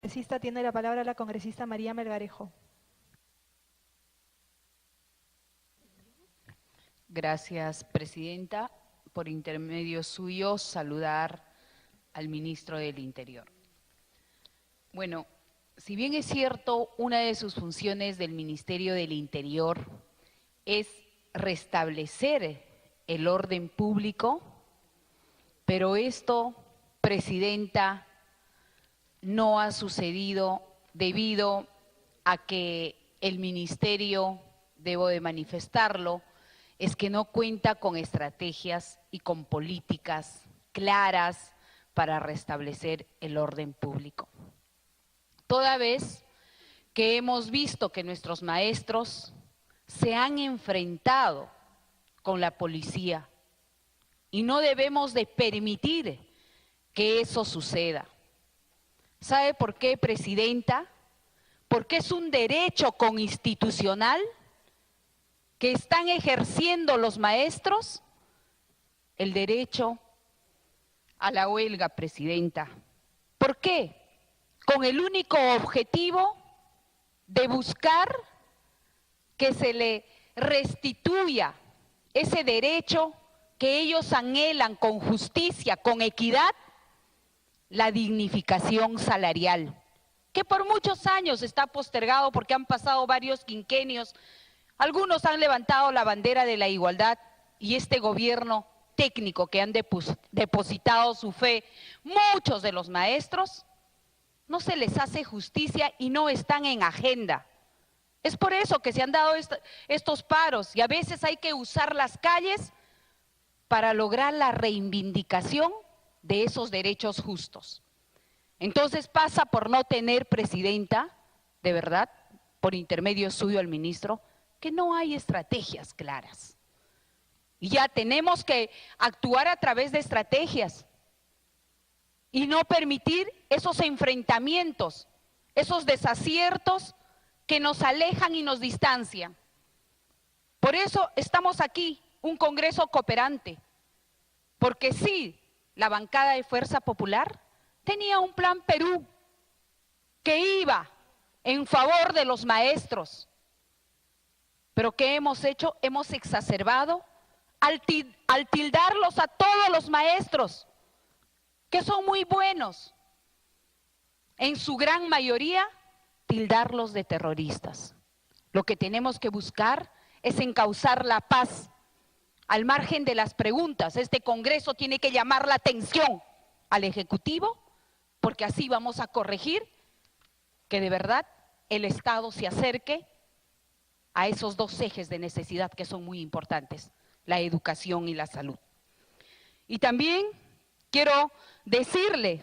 congresista, tiene la palabra la congresista María Melgarejo. Gracias, presidenta. Por intermedio suyo, saludar al ministro del Interior. Bueno, si bien es cierto, una de sus funciones del Ministerio del Interior es restablecer el orden público, pero esto, presidenta, no ha sucedido debido a que el ministerio, debo de manifestarlo, es que no cuenta con estrategias y con políticas claras para restablecer el orden público. Toda vez que hemos visto que nuestros maestros se han enfrentado con la policía y no debemos de permitir que eso suceda. ¿Sabe por qué, presidenta? Porque es un derecho constitucional que están ejerciendo los maestros, el derecho a la huelga, presidenta. ¿Por qué? Con el único objetivo de buscar que se le restituya ese derecho que ellos anhelan con justicia, con equidad, la dignificación salarial, que por muchos años está postergado porque han pasado varios quinquenios. Algunos han levantado la bandera de la igualdad y este gobierno técnico que han depositado su fe, muchos de los maestros, no se les hace justicia y no están en agenda. Es por eso que se han dado estos paros y a veces hay que usar las calles para lograr la reivindicación de esos derechos justos. Entonces pasa por no tener, presidenta, de verdad, por intermedio suyo al ministro, que no hay estrategias claras. Y ya tenemos que actuar a través de estrategias y no permitir esos enfrentamientos, esos desaciertos que nos alejan y nos distancian. Por eso estamos aquí, un Congreso cooperante, porque sí, la bancada de Fuerza Popular tenía un plan Perú que iba en favor de los maestros. Pero ¿qué hemos hecho? Hemos exacerbado al tildarlos a todos los maestros, que son muy buenos. En su gran mayoría, tildarlos de terroristas. Lo que tenemos que buscar es encauzar la paz. Al margen de las preguntas, este Congreso tiene que llamar la atención al Ejecutivo, porque así vamos a corregir que de verdad el Estado se acerque a esos dos ejes de necesidad que son muy importantes, la educación y la salud. Y también quiero decirle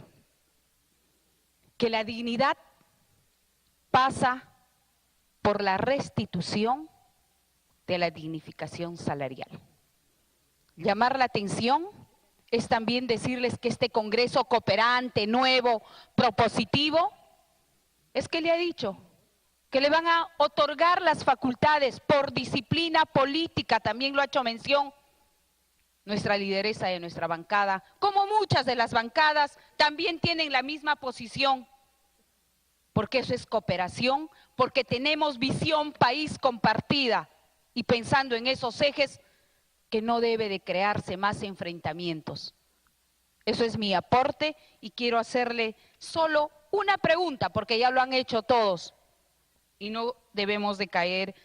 que la dignidad pasa por la restitución de la dignificación salarial. Llamar la atención es también decirles que este Congreso cooperante, nuevo, propositivo, es que le ha dicho que le van a otorgar las facultades por disciplina política, también lo ha hecho mención nuestra lideresa de nuestra bancada, como muchas de las bancadas también tienen la misma posición, porque eso es cooperación, porque tenemos visión país compartida y pensando en esos ejes que no debe de crearse más enfrentamientos. Eso es mi aporte y quiero hacerle solo una pregunta, porque ya lo han hecho todos. Y no debemos de caer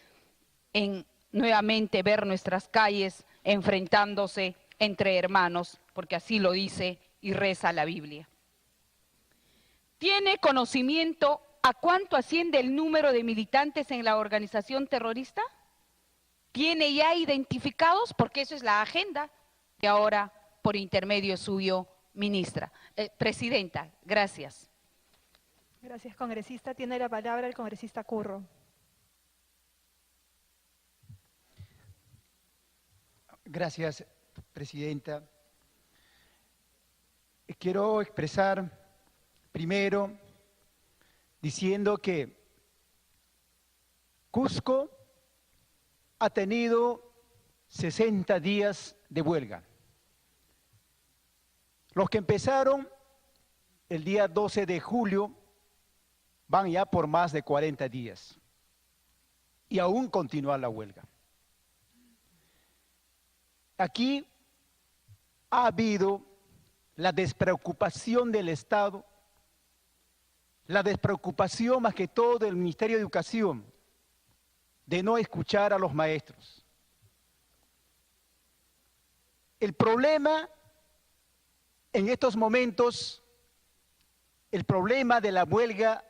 en nuevamente ver nuestras calles enfrentándose entre hermanos, porque así lo dice y reza la Biblia. ¿Tiene conocimiento a cuánto asciende el número de militantes en la organización terrorista? ¿Tiene ya identificados? Porque eso es la agenda de ahora por intermedio suyo, ministra. Presidenta, gracias. Gracias, congresista. Tiene la palabra el congresista Curro. Gracias, presidenta. Quiero expresar primero diciendo que Cusco ha tenido 60 días de huelga. Los que empezaron el día 12 de julio van ya por más de 40 días y aún continúa la huelga. Aquí ha habido la despreocupación del Estado, la despreocupación más que todo del Ministerio de Educación, de no escuchar a los maestros. El problema en estos momentos, el problema de la huelga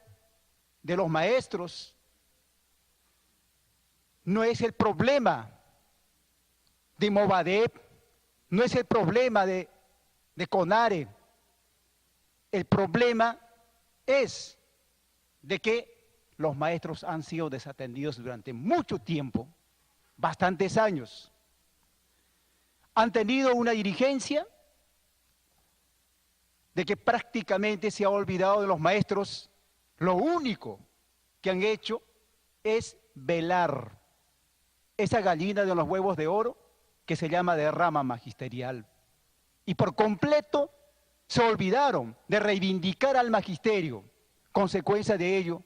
de los maestros, no es el problema de Movadef, no es el problema de CONARE. El problema es de que los maestros han sido desatendidos durante mucho tiempo, bastantes años. Han tenido una dirigencia de que prácticamente se ha olvidado de los maestros. Lo único que han hecho es velar esa gallina de los huevos de oro que se llama derrama magisterial. Y por completo se olvidaron de reivindicar al magisterio. Consecuencia de ello,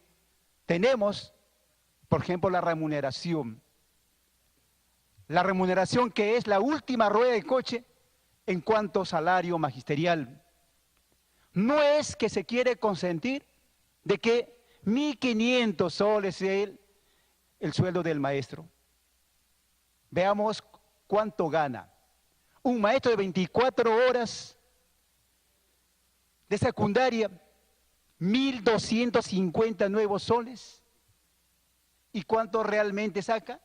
tenemos, por ejemplo, la remuneración. La remuneración que es la última rueda de coche en cuanto a salario magisterial. No es que se quiere consentir de que 1.500 soles es el sueldo del maestro. Veamos cuánto gana. Un maestro de 24 horas de secundaria, 1.250 nuevos soles. ¿Y cuánto realmente saca?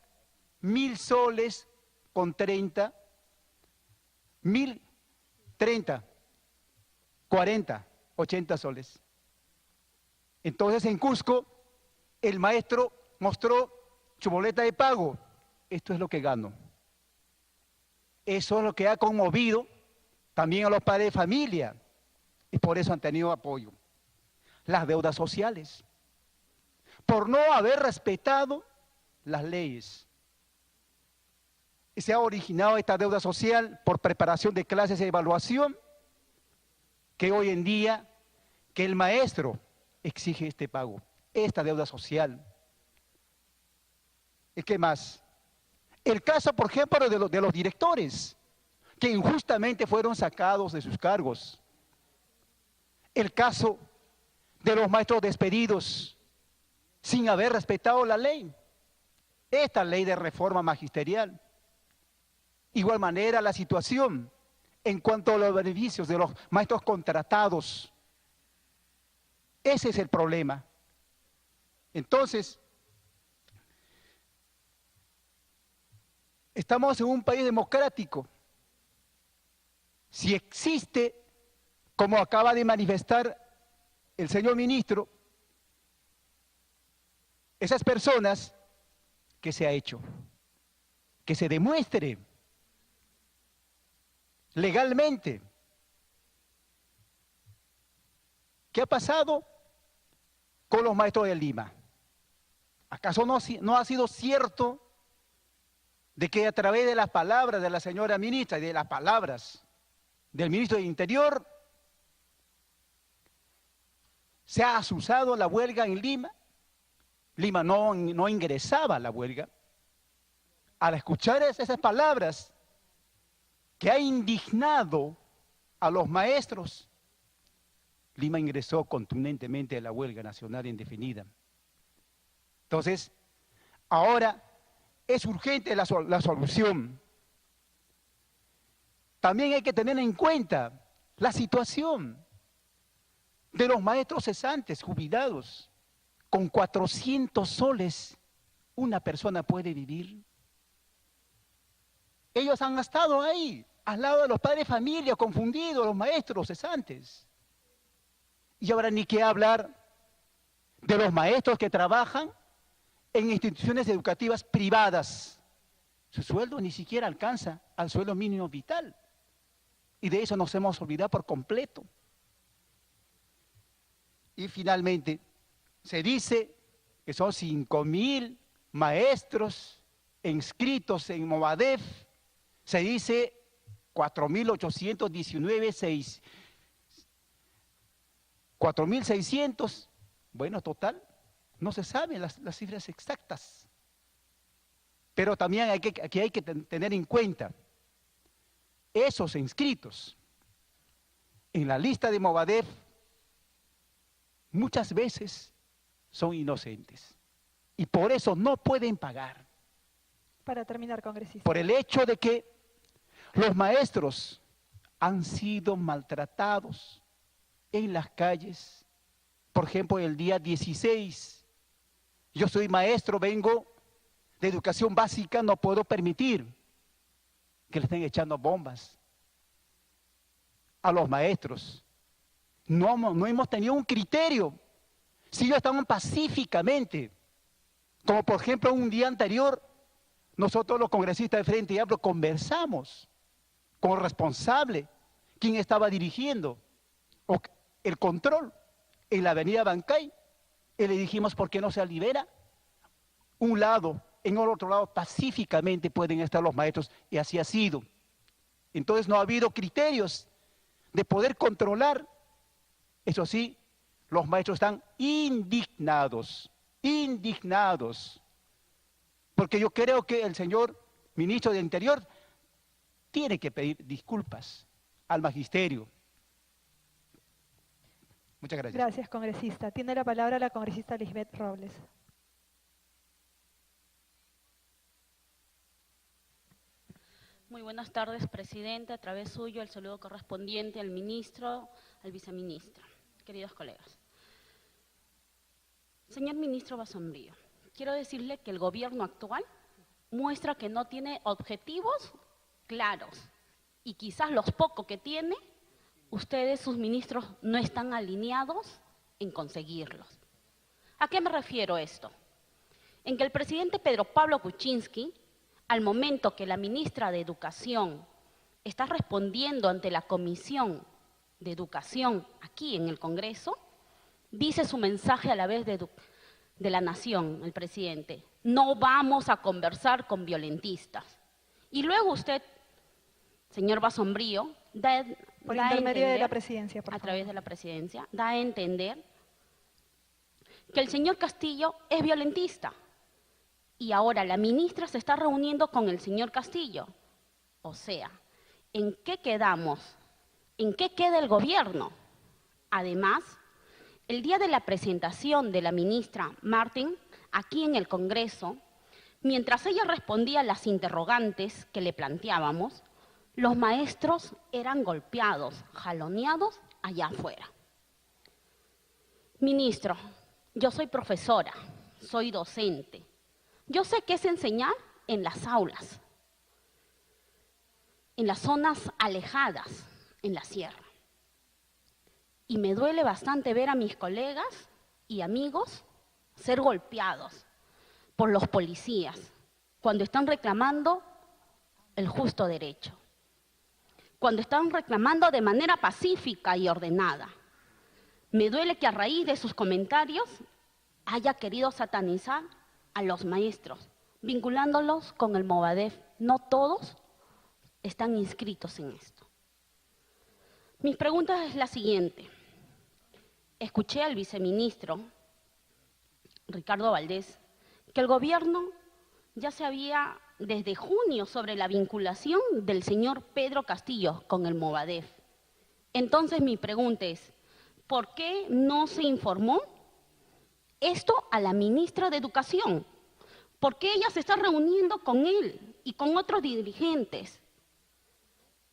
1.000 soles con 30, 1.030, 40, 80 soles. Entonces en Cusco el maestro mostró su boleta de pago. Esto es lo que gano. Eso es lo que ha conmovido también a los padres de familia y por eso han tenido apoyo. Las deudas sociales, por no haber respetado las leyes. Y se ha originado esta deuda social por preparación de clases de evaluación, que hoy en día que el maestro exige este pago, esta deuda social. ¿Y qué más? El caso, por ejemplo, de los directores, que injustamente fueron sacados de sus cargos. El caso de los maestros despedidos sin haber respetado la ley, esta ley de reforma magisterial. Igual manera la situación en cuanto a los beneficios de los maestros contratados. Ese es el problema. Entonces, estamos en un país democrático. Si existe, como acaba de manifestar el señor ministro, esas personas, ¿qué se ha hecho? Que se demuestre legalmente. ¿Qué ha pasado con los maestros de Lima? ¿Acaso no ha sido cierto de que a través de las palabras de la señora ministra y de las palabras del ministro del Interior se ha azuzado la huelga en Lima? Lima no ingresaba a la huelga. Al escuchar esas palabras que ha indignado a los maestros, Lima ingresó contundentemente a la huelga nacional indefinida. Entonces, ahora es urgente la solución. También hay que tener en cuenta la situación de los maestros cesantes, jubilados. Con 400 soles, ¿una persona puede vivir? Ellos han estado ahí, al lado de los padres de familia, confundidos, los maestros cesantes. Y ahora ni qué hablar de los maestros que trabajan en instituciones educativas privadas. Su sueldo ni siquiera alcanza al sueldo mínimo vital. Y de eso nos hemos olvidado por completo. Y finalmente, se dice que son 5.000 maestros inscritos en Movadef. Se dice 4.819, 4.600 Bueno, total, no se saben las cifras exactas. Pero también aquí hay que tener en cuenta, esos inscritos en la lista de Movadef muchas veces son inocentes y por eso no pueden pagar. Para terminar, congresista. Por el hecho de que los maestros han sido maltratados en las calles. Por ejemplo, el día 16, yo soy maestro, vengo de educación básica, no puedo permitir que le estén echando bombas a los maestros. No hemos tenido un criterio. Si ellos estaban pacíficamente, como por ejemplo un día anterior, nosotros los congresistas de Frente Amplio conversamos con el responsable, quien estaba dirigiendo el control en la avenida Bancay, y le dijimos, ¿por qué no se libera? Un lado, en el otro lado, pacíficamente pueden estar los maestros, y así ha sido. Entonces no ha habido criterios de poder controlar. Eso sí, los maestros están indignados, porque yo creo que el señor ministro del Interior tiene que pedir disculpas al magisterio. Muchas gracias. Gracias, congresista. Tiene la palabra la congresista Lisbeth Robles. Muy buenas tardes, presidente. A través suyo, el saludo correspondiente al ministro, al viceministro. Queridos colegas. Señor ministro Basombrío, quiero decirle que el gobierno actual muestra que no tiene objetivos claros y quizás los pocos que tiene, ustedes, sus ministros, no están alineados en conseguirlos. ¿A qué me refiero esto? En que el presidente Pedro Pablo Kuczynski, al momento que la ministra de Educación está respondiendo ante la Comisión de Educación aquí en el Congreso, dice su mensaje a la vez de la Nación, el presidente: no vamos a conversar con violentistas. Y luego usted, señor Basombrío, por intermedio de la presidencia, por a favor. través de la presidencia, da a entender que el señor Castillo es violentista. Y ahora la ministra se está reuniendo con el señor Castillo. O sea, ¿en qué quedamos? ¿En qué queda el gobierno? Además, el día de la presentación de la ministra Martín, aquí en el Congreso, mientras ella respondía a las interrogantes que le planteábamos, los maestros eran golpeados, jaloneados allá afuera. Ministro, yo soy profesora, soy docente. Yo sé qué es enseñar en las aulas, en las zonas alejadas, en la sierra. Y me duele bastante ver a mis colegas y amigos ser golpeados por los policías cuando están reclamando el justo derecho, cuando están reclamando de manera pacífica y ordenada. Me duele que a raíz de sus comentarios haya querido satanizar a los maestros, vinculándolos con el Movadef. No todos están inscritos en esto. Mi pregunta es la siguiente. Escuché al viceministro Ricardo Valdés que el gobierno ya se había desde junio sobre la vinculación del señor Pedro Castillo con el Movadef. Entonces mi pregunta es, ¿por qué no se informó esto a la ministra de Educación? ¿Por qué ella se está reuniendo con él y con otros dirigentes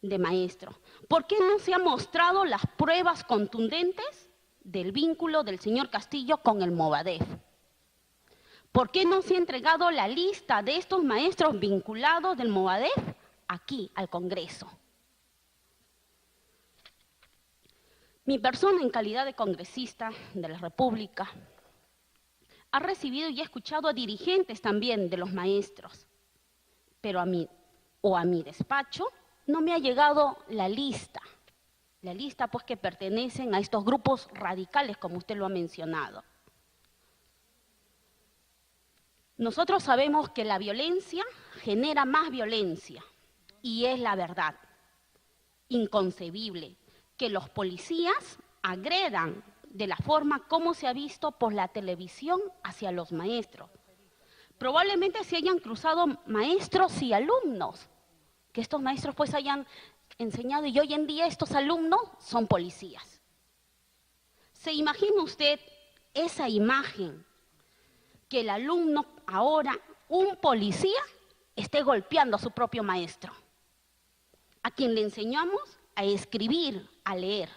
de maestros? ¿Por qué no se han mostrado las pruebas contundentes del vínculo del señor Castillo con el Movadef? ¿Por qué no se ha entregado la lista de estos maestros vinculados del Movadef aquí al Congreso? Mi persona, en calidad de congresista de la República, ha recibido y ha escuchado a dirigentes también de los maestros, pero a mí despacho no me ha llegado la lista pues que pertenecen a estos grupos radicales, como usted lo ha mencionado. Nosotros sabemos que la violencia genera más violencia y es la verdad. Inconcebible que los policías agredan de la forma como se ha visto por la televisión hacia los maestros. Probablemente se hayan cruzado maestros y alumnos, que estos maestros pues hayan enseñado y hoy en día estos alumnos son policías. ¿Se imagina usted esa imagen? Que el alumno ahora, un policía, esté golpeando a su propio maestro, a quien le enseñamos a escribir, a leer.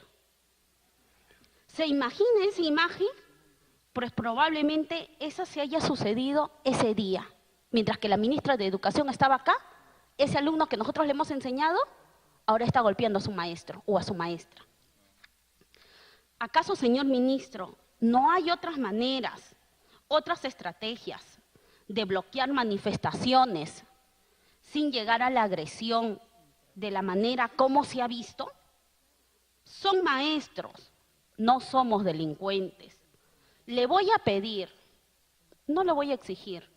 ¿Se imagina esa imagen? Pues probablemente esa se haya sucedido ese día. Mientras que la ministra de Educación estaba acá, ese alumno que nosotros le hemos enseñado, ahora está golpeando a su maestro o a su maestra. ¿Acaso, señor ministro, no hay otras maneras, otras estrategias de bloquear manifestaciones sin llegar a la agresión de la manera como se ha visto? Son maestros, no somos delincuentes. Le voy a pedir, no le voy a exigir,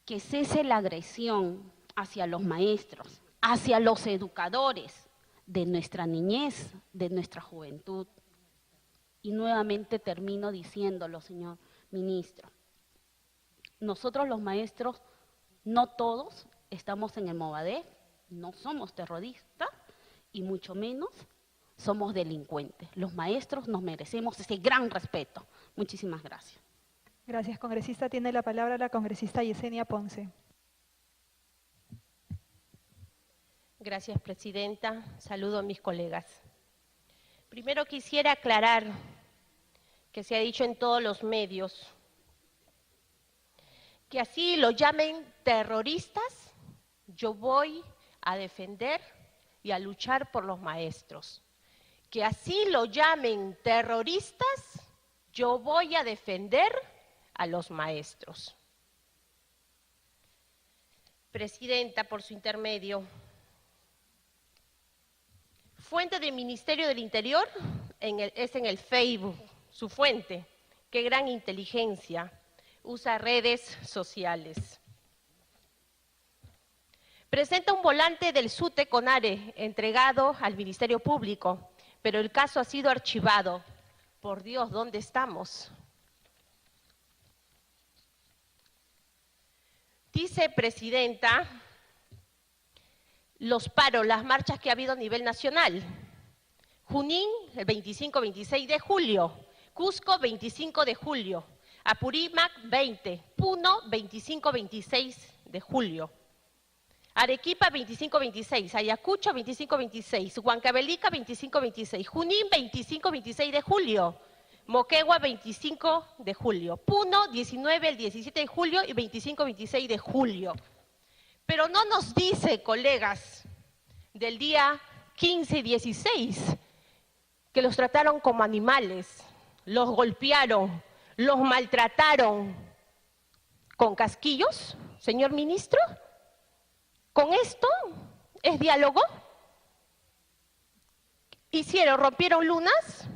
que cese la agresión hacia los maestros, hacia los educadores de nuestra niñez, de nuestra juventud. Y nuevamente termino diciéndolo, señor ministro. Nosotros los maestros, no todos estamos en el Movadef, no somos terroristas y mucho menos somos delincuentes. Los maestros nos merecemos ese gran respeto. Muchísimas gracias. Gracias, congresista. Tiene la palabra la congresista Yesenia Ponce. Gracias, presidenta. Saludo a mis colegas. Primero quisiera aclarar que se ha dicho en todos los medios que así lo llamen terroristas, yo voy a defender y a luchar por los maestros. Que así lo llamen terroristas, yo voy a defender a los maestros. Presidenta, por su intermedio, fuente del Ministerio del Interior es en el Facebook, su fuente. Qué gran inteligencia, usa redes sociales. Presenta un volante del SUTE CONARE entregado al Ministerio Público, pero el caso ha sido archivado. Por Dios, ¿dónde estamos? Dice, presidenta, los paros, las marchas que ha habido a nivel nacional. Junín, el 25-26 de julio. Cusco, 25 de julio. Apurímac, 20. Puno, 25-26 de julio. Arequipa, 25-26. Ayacucho, 25-26. Huancavelica, 25-26. Junín, 25-26 de julio. Moquegua, 25 de julio. Puno, 19, el 17 de julio y 25-26 de julio. Pero no nos dice, colegas, del día 15 y 16, que los trataron como animales, los golpearon, los maltrataron con casquillos, señor ministro. ¿Con esto es diálogo? ¿Rompieron lunas?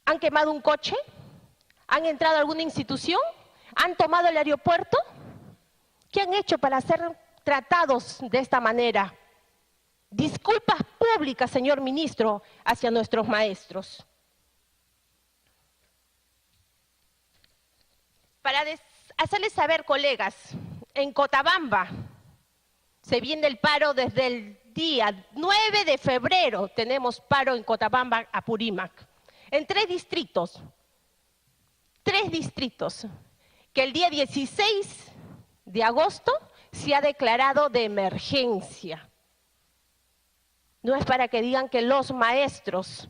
¿Han quemado un coche? ¿Han entrado a alguna institución? ¿Han tomado el aeropuerto? ¿Qué han hecho para ser tratados de esta manera? Disculpas públicas, señor ministro, hacia nuestros maestros. Para hacerles saber, colegas, en Cotabamba se viene el paro desde el día 9 de febrero. Tenemos paro en Cotabamba, Apurímac, en 3 distritos. 3 distritos, que el día 16 de agosto se ha declarado de emergencia. No es para que digan que los maestros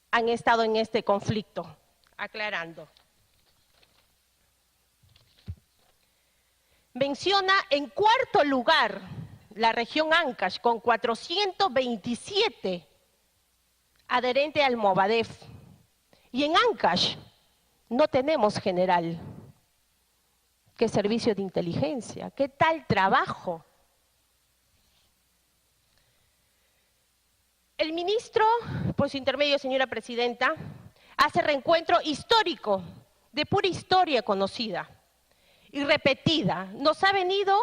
han estado en este conflicto, aclarando. Menciona en 4º lugar la región Ancash con 427 adherentes al Movadef. Y en Ancash no tenemos general. ¿Qué servicio de inteligencia? ¿Qué tal trabajo? El ministro, por su intermedio, señora presidenta, hace reencuentro histórico, de pura historia conocida y repetida. Nos ha venido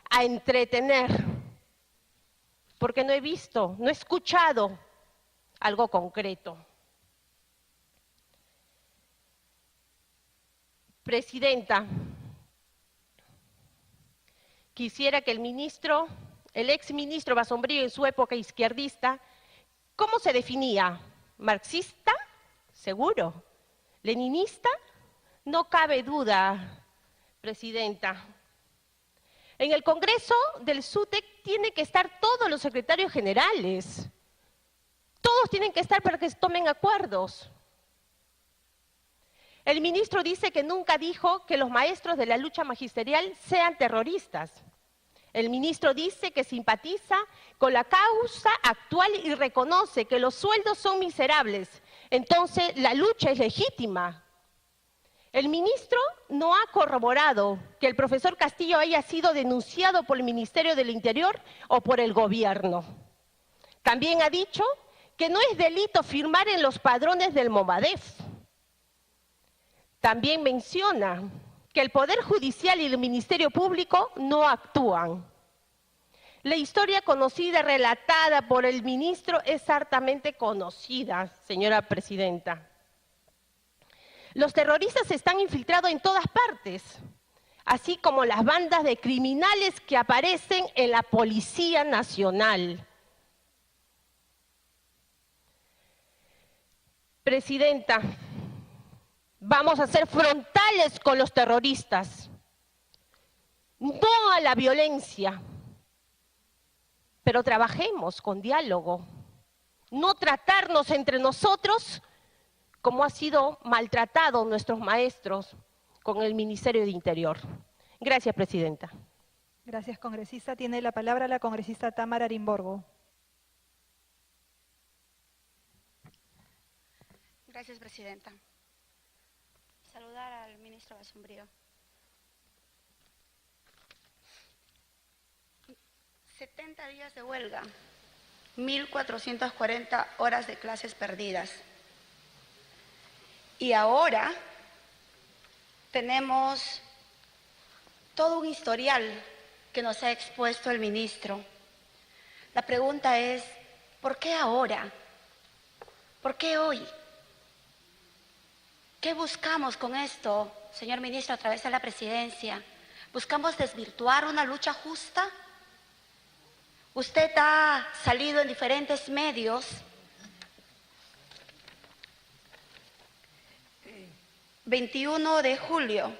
a entretener, porque no he visto, no he escuchado algo concreto. Presidenta, quisiera que el exministro Basombrío en su época izquierdista, ¿cómo se definía? ¿Marxista? Seguro. ¿Leninista? No cabe duda, Presidenta. En el Congreso del SUTEC tienen que estar todos los secretarios generales. Todos tienen que estar para que se tomen acuerdos. El ministro dice que nunca dijo que los maestros de la lucha magisterial sean terroristas. El ministro dice que simpatiza con la causa actual y reconoce que los sueldos son miserables. Entonces, la lucha es legítima. El ministro no ha corroborado que el profesor Castillo haya sido denunciado por el Ministerio del Interior o por el gobierno. También ha dicho que no es delito firmar en los padrones del Movadef. También menciona que el Poder Judicial y el Ministerio Público no actúan. La historia conocida, relatada por el ministro, es hartamente conocida, señora Presidenta. Los terroristas están infiltrados en todas partes, así como las bandas de criminales que aparecen en la Policía Nacional. Presidenta, vamos a ser frontales con los terroristas, no a la violencia, pero trabajemos con diálogo, no tratarnos entre nosotros como ha sido maltratado nuestros maestros con el Ministerio de Interior. Gracias, Presidenta. Gracias, congresista. Tiene la palabra la congresista Tamara Arimborgo. Gracias, Presidenta. Saludar al ministro Basombrío. 70 días de huelga, 1.440 horas de clases perdidas. Y ahora tenemos todo un historial que nos ha expuesto el ministro. La pregunta es, ¿por qué ahora? ¿Por qué hoy? ¿Qué buscamos con esto, señor ministro, a través de la presidencia? ¿Buscamos desvirtuar una lucha justa? Usted ha salido en diferentes medios 21 de julio,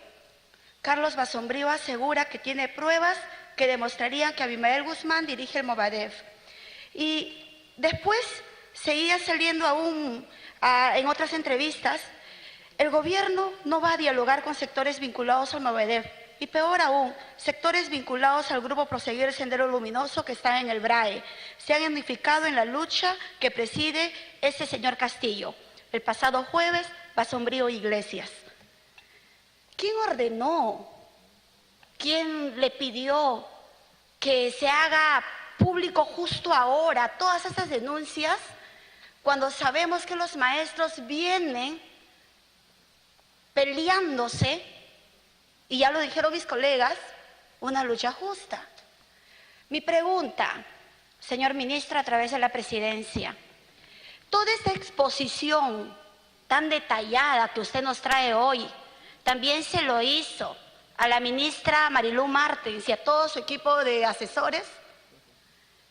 Carlos Basombrío asegura que tiene pruebas que demostrarían que Abimael Guzmán dirige el Movadef. Y después seguía saliendo aún en otras entrevistas, el gobierno no va a dialogar con sectores vinculados al Movadef. Y peor aún, sectores vinculados al grupo Proseguir el Sendero Luminoso que está en el BRAE. Se han unificado en la lucha que preside ese señor Castillo. El pasado jueves, Basombrío Iglesias. ¿Quién ordenó? ¿Quién le pidió que se haga público justo ahora todas esas denuncias cuando sabemos que los maestros vienen peleándose? Y ya lo dijeron mis colegas, una lucha justa. Mi pregunta, señor ministro, a través de la presidencia, toda esta exposición tan detallada que usted nos trae hoy, también se lo hizo a la ministra Marilú Martens y a todo su equipo de asesores.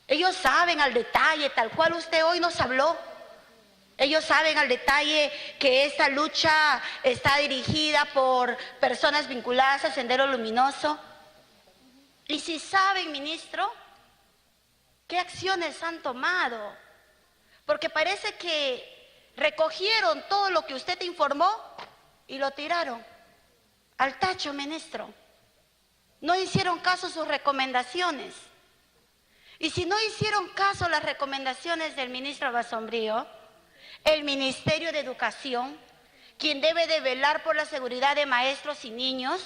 Ellos saben al detalle, tal cual usted hoy nos habló. Ellos saben al detalle que esta lucha está dirigida por personas vinculadas al Sendero Luminoso. Y si saben, ministro, ¿qué acciones han tomado? Porque parece que recogieron todo lo que usted informó y lo tiraron al tacho, ministro. No hicieron caso a sus recomendaciones. Y si no hicieron caso a las recomendaciones del ministro Basombrío, el Ministerio de Educación, quien debe de velar por la seguridad de maestros y niños,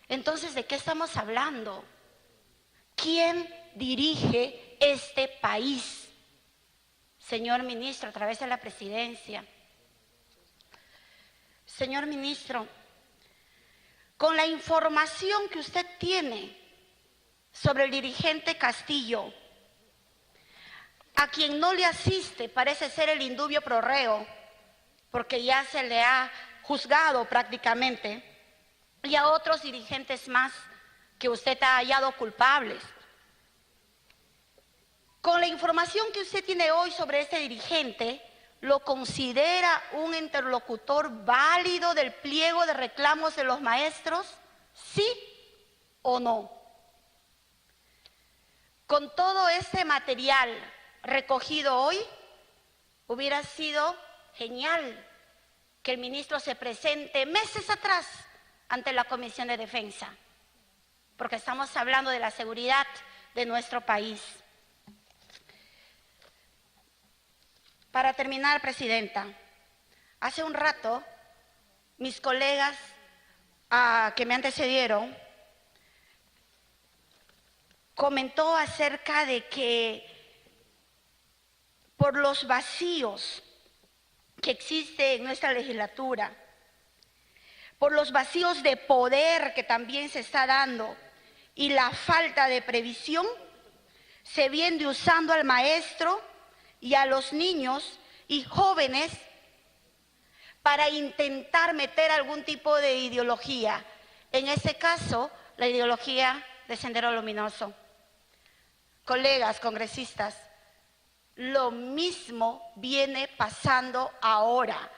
entonces, ¿de qué estamos hablando? ¿Quién dirige este país? Señor ministro, a través de la presidencia. Señor ministro, con la información que usted tiene sobre el dirigente Castillo, A quien no le asiste parece ser el indubio pro reo, porque ya se le ha juzgado prácticamente, y a otros dirigentes más que usted ha hallado culpables. Con la información que usted tiene hoy sobre este dirigente, ¿lo considera un interlocutor válido del pliego de reclamos de los maestros? ¿Sí o no? Con todo este material recogido hoy, hubiera sido genial que el ministro se presente meses atrás ante la Comisión de Defensa, porque estamos hablando de la seguridad de nuestro país. Para terminar, Presidenta, hace un rato mis colegas que me antecedieron comentó acerca de que por los vacíos que existen en nuestra legislatura, por los vacíos de poder que también se está dando y la falta de previsión, se viene usando al maestro y a los niños y jóvenes para intentar meter algún tipo de ideología. En este caso, la ideología de Sendero Luminoso. Colegas congresistas, lo mismo viene pasando ahora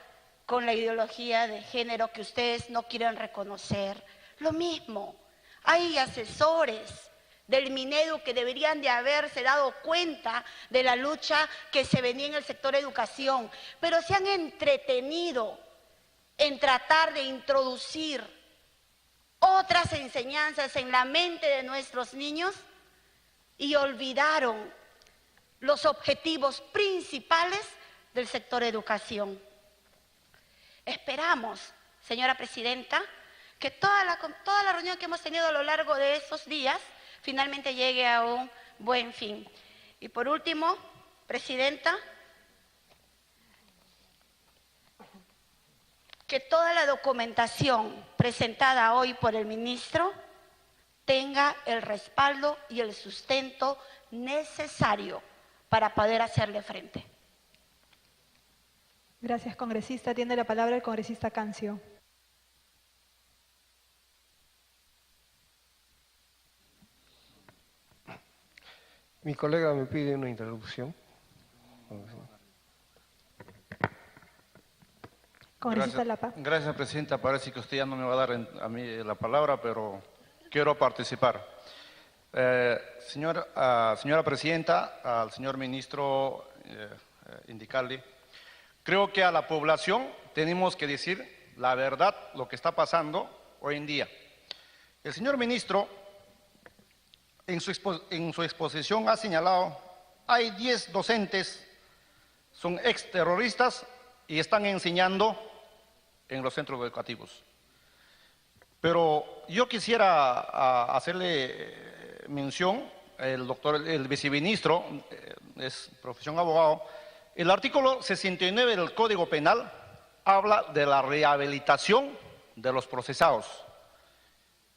con la ideología de género que ustedes no quieren reconocer. Lo mismo. Hay asesores del Minedu que deberían de haberse dado cuenta de la lucha que se venía en el sector educación, pero se han entretenido en tratar de introducir otras enseñanzas en la mente de nuestros niños y olvidaron los objetivos principales del sector educación. Esperamos, señora Presidenta, que toda la reunión que hemos tenido a lo largo de estos días finalmente llegue a un buen fin. Y por último, Presidenta, que toda la documentación presentada hoy por el ministro tenga el respaldo y el sustento necesario para poder hacerle frente. Gracias, congresista. Tiene la palabra el congresista Cancio. Mi colega me pide una interrupción. Congresista Lapa. Gracias, Presidenta. Parece que usted ya no me va a dar a mí la palabra, pero quiero participar. Señora Presidenta, al señor ministro indicarle, creo que a la población tenemos que decir la verdad, lo que está pasando hoy en día. El señor ministro, en su exposición ha señalado, hay 10 docentes, son exterroristas y están enseñando en los centros educativos. Pero yo quisiera hacerle mención, el viceministro, es profesión abogado, el artículo 69 del Código Penal habla de la rehabilitación de los procesados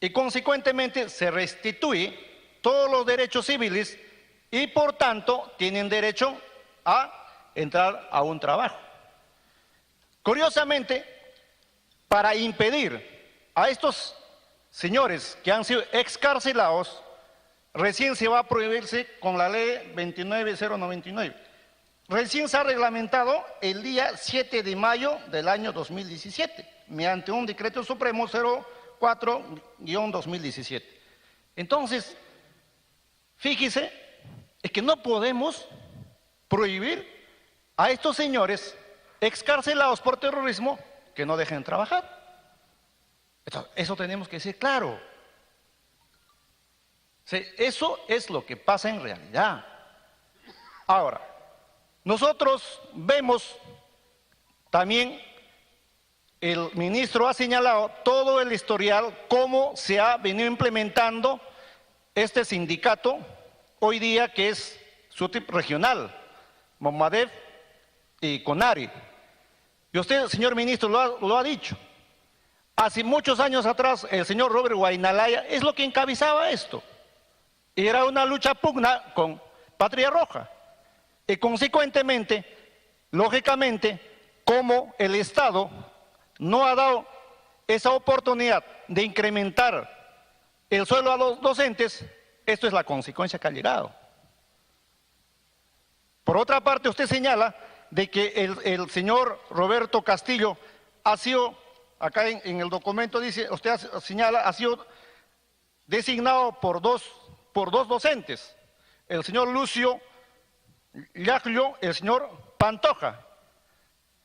y consecuentemente se restituye todos los derechos civiles y por tanto tienen derecho a entrar a un trabajo. Curiosamente, para impedir a estos señores que han sido excarcelados, recién se va a prohibirse con la ley 29099. Recién se ha reglamentado el día 7 de mayo del año 2017, mediante un decreto supremo 04-2017. Entonces, fíjese, es que no podemos prohibir a estos señores excarcelados por terrorismo que no dejen trabajar. Entonces, eso tenemos que decir claro. Sí, eso es lo que pasa en realidad. Ahora, nosotros vemos también, el ministro ha señalado todo el historial, cómo se ha venido implementando este sindicato hoy día que es SUTIP regional, Momadef y CONARI. Y usted, señor ministro, lo ha dicho. Hace muchos años atrás, el señor Robert Guainalaya es lo que encabezaba esto. Y era una lucha pugna con Patria Roja. Y consecuentemente, lógicamente, como el Estado no ha dado esa oportunidad de incrementar el sueldo a los docentes, esto es la consecuencia que ha llegado. Por otra parte, usted señala de que el señor Roberto Castillo ha sido, acá en el documento dice, usted señala, ha sido designado por dos docentes, el señor Lucio Llaglio, el señor Pantoja.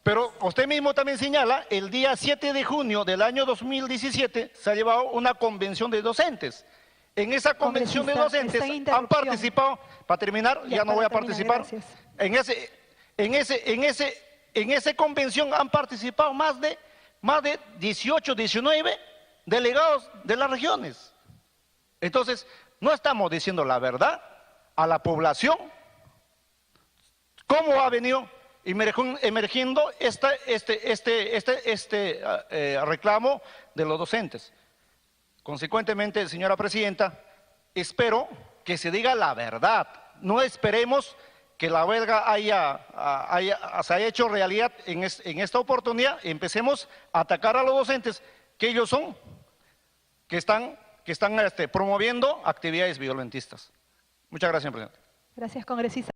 Pero usted mismo también señala, el día 7 de junio del año 2017 se ha llevado una convención de docentes. En esa convención de docentes han participado, para terminar, ya no voy a participar, en esa convención han participado más de 18, 19 delegados de las regiones. Entonces, no estamos diciendo la verdad a la población, cómo ha venido emergiendo este reclamo de los docentes. Consecuentemente, señora presidenta, espero que se diga la verdad. No esperemos que la huelga se haya hecho realidad en esta oportunidad. Empecemos a atacar a los docentes, que ellos son, que están promoviendo actividades violentistas. Muchas gracias, señor presidente. Gracias, congresista.